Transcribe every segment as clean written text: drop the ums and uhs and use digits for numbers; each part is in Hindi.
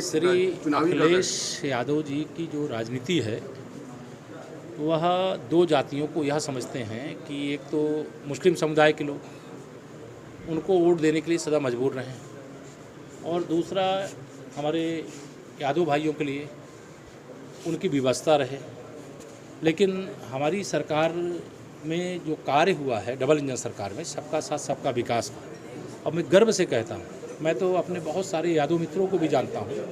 श्री अखिलेश यादव जी की जो राजनीति है वह दो जातियों को यह समझते हैं कि एक तो मुस्लिम समुदाय के लोग उनको वोट देने के लिए सदा मजबूर रहें और दूसरा हमारे यादव भाइयों के लिए उनकी व्यवस्था रहे। लेकिन हमारी सरकार में जो कार्य हुआ है डबल इंजन सरकार में सबका साथ सबका विकास का, अब मैं गर्व से कहता हूँ, मैं तो अपने बहुत सारे यादव मित्रों को भी जानता हूँ,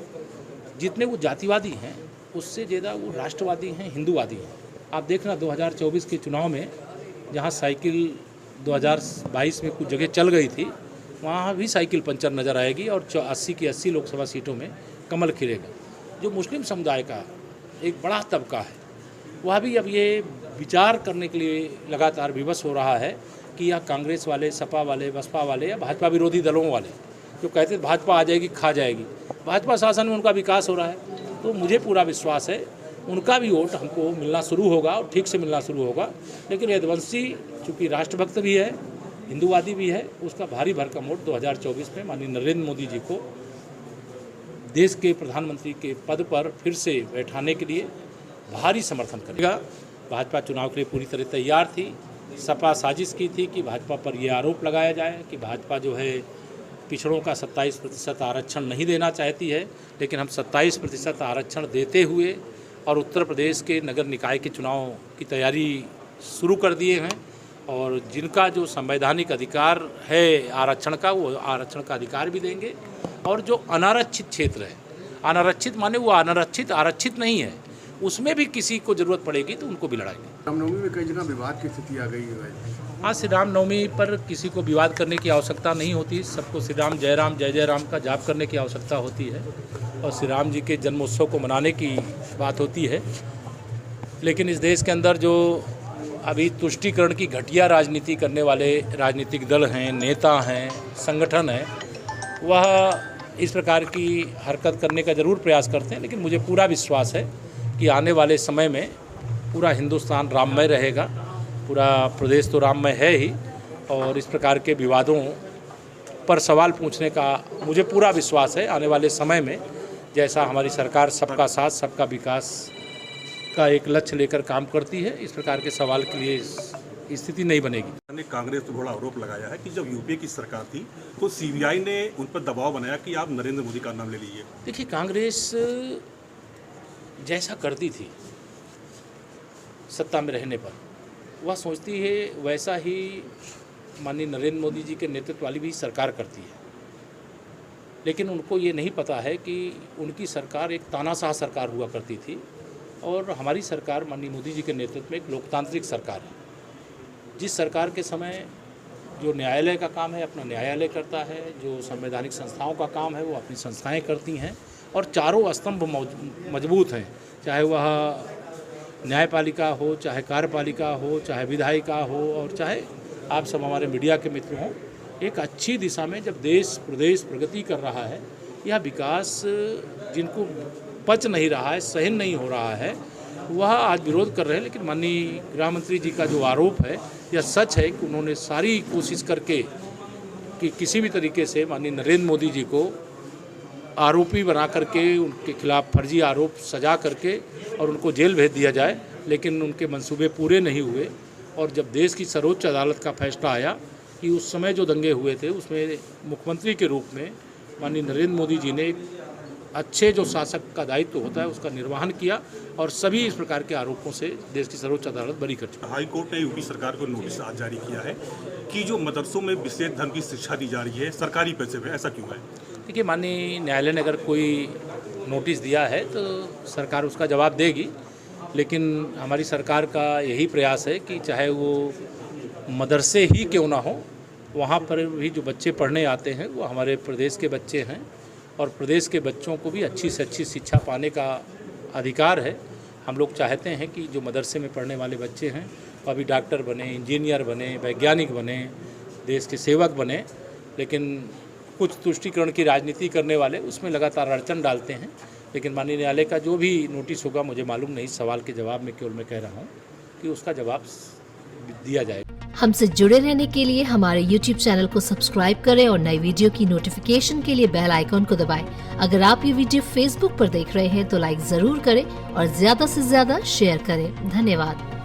जितने वो जातिवादी हैं उससे ज़्यादा वो राष्ट्रवादी हैं, हिंदूवादी हैं। आप देखना 2024 के चुनाव में जहाँ साइकिल 2022 में कुछ जगह चल गई थी वहाँ भी साइकिल पंचर नज़र आएगी और 80 की 80 लोकसभा सीटों में कमल खिलेगा। जो मुस्लिम समुदाय का एक बड़ा तबका है वह भी अब ये विचार करने के लिए लगातार विवश हो रहा है कि यह कांग्रेस वाले, सपा वाले, बसपा वाले या भाजपा विरोधी दलों वाले जो कहते हैं भाजपा आ जाएगी खा जाएगी, भाजपा शासन में उनका विकास हो रहा है। तो मुझे पूरा विश्वास है उनका भी वोट हमको मिलना शुरू होगा और ठीक से मिलना शुरू होगा। लेकिन यदुवंशी चूँकि राष्ट्रभक्त भी है, हिंदूवादी भी है, उसका भारी भरकम वोट 2024 में माननीय नरेंद्र मोदी जी को देश के प्रधानमंत्री के पद पर फिर से बैठाने के लिए भारी समर्थन करेगा। भाजपा चुनाव के लिए पूरी तरह तैयार थी। सपा साजिश की थी कि भाजपा पर यह आरोप लगाया जाए कि भाजपा जो है पिछड़ों का 27% आरक्षण नहीं देना चाहती है, लेकिन हम 27% आरक्षण देते हुए और उत्तर प्रदेश के नगर निकाय के चुनाव की तैयारी शुरू कर दिए हैं और जिनका जो संवैधानिक अधिकार है आरक्षण का, वो आरक्षण का अधिकार भी देंगे। और जो अनारक्षित क्षेत्र है, अनारक्षित माने वो अनारक्षित आरक्षित नहीं है, उसमें भी किसी को ज़रूरत पड़ेगी तो उनको भी लड़ाएंगे। रामनवमी में कई जगह विवाद की स्थिति आ गई है। हाँ, श्री रामनवमी पर किसी को विवाद करने की आवश्यकता नहीं होती। सबको श्री राम जय राम का जाप करने की आवश्यकता होती है और श्री राम जी के जन्मोत्सव को मनाने की बात होती है। लेकिन इस देश के अंदर जो अभी तुष्टीकरण की घटिया राजनीति करने वाले राजनीतिक दल हैं, नेता हैं, संगठन हैं, वह इस प्रकार की हरकत करने का ज़रूर प्रयास करते हैं। लेकिन मुझे पूरा विश्वास है कि आने वाले समय में पूरा हिंदुस्तान राममय रहेगा, पूरा प्रदेश तो राममय है ही। और इस प्रकार के विवादों पर सवाल पूछने का मुझे पूरा विश्वास है आने वाले समय में, जैसा हमारी सरकार सबका साथ सबका विकास का एक लक्ष्य लेकर काम करती है, इस प्रकार के सवाल के लिए स्थिति नहीं बनेगी। कांग्रेस तो बड़ा आरोप लगाया है कि जब यूपीए की सरकार थी तो सीबीआई ने उन पर दबाव बनाया कि आप नरेंद्र मोदी का नाम ले लीजिए। देखिए, कांग्रेस जैसा करती थी सत्ता में रहने पर, वह सोचती है वैसा ही माननीय नरेंद्र मोदी जी के नेतृत्व वाली भी सरकार करती है। लेकिन उनको ये नहीं पता है कि उनकी सरकार एक तानाशाह सरकार हुआ करती थी और हमारी सरकार माननीय मोदी जी के नेतृत्व में एक लोकतांत्रिक सरकार है। जिस सरकार के समय जो न्यायालय का काम है अपना न्यायालय करता है, जो संवैधानिक संस्थाओं का काम है वो अपनी संस्थाएं करती हैं और चारों स्तंभ मजबूत हैं, चाहे वह न्यायपालिका हो, चाहे कार्यपालिका हो, चाहे विधायिका हो और चाहे आप सब हमारे मीडिया के मित्र हों। एक अच्छी दिशा में जब देश प्रदेश प्रगति कर रहा है, यह विकास जिनको पच नहीं रहा है, सहन नहीं हो रहा है, वह आज विरोध कर रहे हैं। लेकिन माननीय गृह मंत्री जी का जो आरोप है यह सच है कि उन्होंने सारी कोशिश करके कि किसी भी तरीके से माननीय नरेंद्र मोदी जी को आरोपी बना करके उनके खिलाफ फर्जी आरोप सजा करके और उनको जेल भेज दिया जाए, लेकिन उनके मंसूबे पूरे नहीं हुए। और जब देश की सर्वोच्च अदालत का फैसला आया कि उस समय जो दंगे हुए थे उसमें मुख्यमंत्री के रूप में माननीय नरेंद्र मोदी जी ने एक अच्छे जो शासक का दायित्व होता है उसका निर्वहन किया और सभी इस प्रकार के आरोपों से देश की सर्वोच्च अदालत बरी कर चुकी है। हाई कोर्ट ने यूपी सरकार को नोटिस आज जारी किया है कि जो मदरसों में विशेष धर्म की शिक्षा दी जा रही है सरकारी पैसे पे, ऐसा क्यों है? देखिए, माननीय न्यायालय ने अगर कोई नोटिस दिया है तो सरकार उसका जवाब देगी। लेकिन हमारी सरकार का यही प्रयास है कि चाहे वो मदरसे ही क्यों ना हो, वहाँ पर भी जो बच्चे पढ़ने आते हैं वो हमारे प्रदेश के बच्चे हैं और प्रदेश के बच्चों को भी अच्छी से अच्छी शिक्षा पाने का अधिकार है। हम लोग चाहते हैं कि जो मदरसे में पढ़ने वाले बच्चे हैं वो अभी डॉक्टर बने, इंजीनियर बने, वैज्ञानिक बने, देश के सेवक बने। लेकिन कुछ तुष्टीकरण की राजनीति करने वाले उसमें लगातार अड़चन डालते हैं। लेकिन माननीय न्यायालय का जो भी नोटिस होगा, मुझे मालूम नहीं, सवाल के जवाब में केवल मैं कह रहा हूँ कि उसका जवाब दिया जाएगा। हमसे जुड़े रहने के लिए हमारे YouTube चैनल को सब्सक्राइब करें और नई वीडियो की नोटिफिकेशन के लिए बेल आइकॉन को दबाएं। अगर आप ये वीडियो Facebook पर देख रहे हैं तो लाइक जरूर करें और ज्यादा से ज्यादा शेयर करें। धन्यवाद।